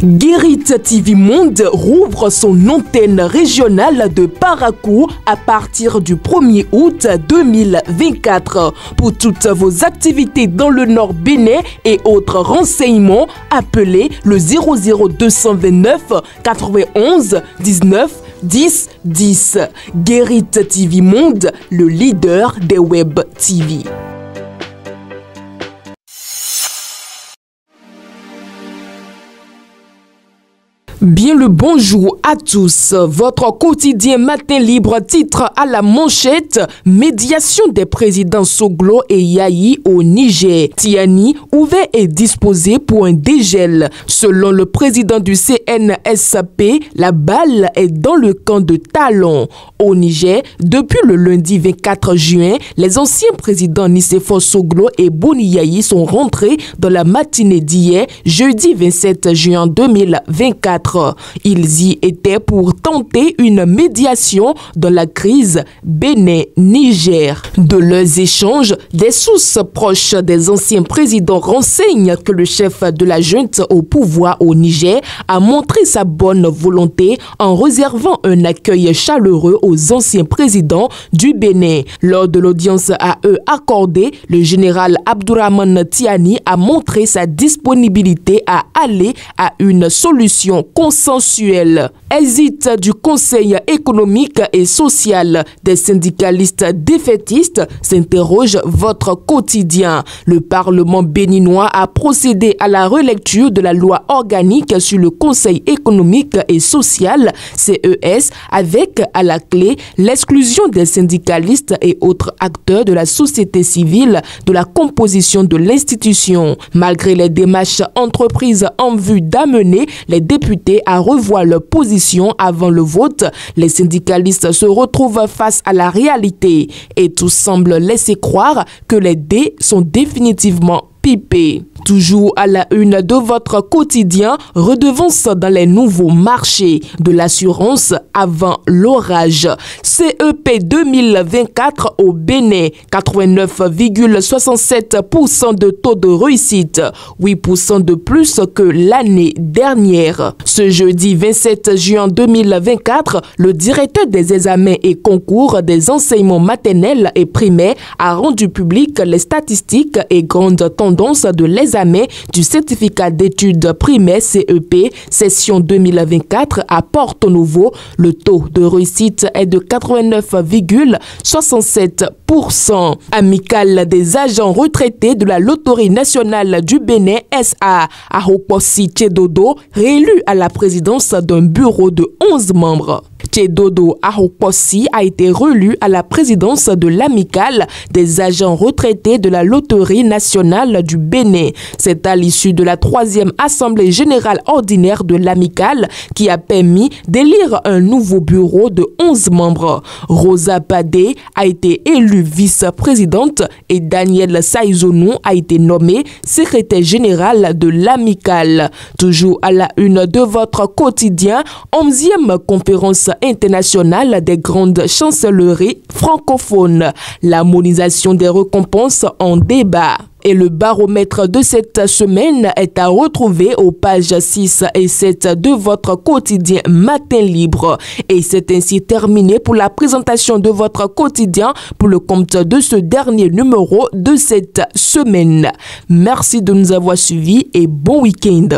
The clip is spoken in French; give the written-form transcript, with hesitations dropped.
Guérit TV Monde rouvre son antenne régionale de Parakou à partir du 1er août 2024. Pour toutes vos activités dans le Nord Bénin et autres renseignements, appelez le 00229 91 19 10 10. Guérit TV Monde, le leader des Web TV. Bien le bonjour à tous. Votre quotidien Matin Libre titre à la manchette: médiation des présidents Soglo et Yayi au Niger. Tiani ouvert et disposé pour un dégel. Selon le président du CNSP, la balle est dans le camp de Talon. Au Niger, depuis le lundi 24 juin, les anciens présidents Nicéphore Soglo et Boni Yayi sont rentrés dans la matinée d'hier, jeudi 27 juin 2024. Ils y étaient pour tenter une médiation dans la crise Bénin-Niger. De leurs échanges, des sources proches des anciens présidents renseignent que le chef de la junte au pouvoir au Niger a montré sa bonne volonté en réservant un accueil chaleureux aux anciens présidents du Bénin. Lors de l'audience à eux accordée, le général Abdourahmane Tiani a montré sa disponibilité à aller à une solution consensuelle. Hésite du Conseil économique et social. Des syndicalistes défaitistes s'interrogent votre quotidien. Le Parlement béninois a procédé à la relecture de la loi organique sur le Conseil économique et social, CES, avec à la clé l'exclusion des syndicalistes et autres acteurs de la société civile de la composition de l'institution. Malgré les démarches entreprises en vue d'amener les députés à revoir leur position avant le vote, les syndicalistes se retrouvent face à la réalité et tout semble laisser croire que les dés sont définitivement pipés. Toujours à la une de votre quotidien, redevance dans les nouveaux marchés de l'assurance avant l'orage. CEP 2024 au Bénin, 89,67% de taux de réussite, 8% de plus que l'année dernière. Ce jeudi 27 juin 2024, le directeur des examens et concours des enseignements maternels et primaires a rendu public les statistiques et grandes tendances de l'examen du certificat d'études primaires CEP session 2024 à Porto Novo. Le taux de réussite est de 89,67%. Amicale des agents retraités de la Loterie nationale du Bénin SA, Ahoposi Tchedodo, réélu à la présidence d'un bureau de 11 membres. Tchedodo Ahoposi a été réélu à la présidence de l'amicale des agents retraités de la Loterie nationale du Bénin. C'est à l'issue de la 3e assemblée générale ordinaire de l'amicale qui a permis d'élire un nouveau bureau de 11 membres. Rosa Padé a été élue vice-présidente et Daniel Saïzonou a été nommé secrétaire général de l'amicale. Toujours à la une de votre quotidien, 11e conférence internationale des grandes chancelleries francophones. L'harmonisation des récompenses en débat. Et le baromètre de cette semaine est à retrouver aux pages 6 et 7 de votre quotidien Matin Libre. Et c'est ainsi terminé pour la présentation de votre quotidien pour le compte de ce dernier numéro de cette semaine. Merci de nous avoir suivis et bon week-end.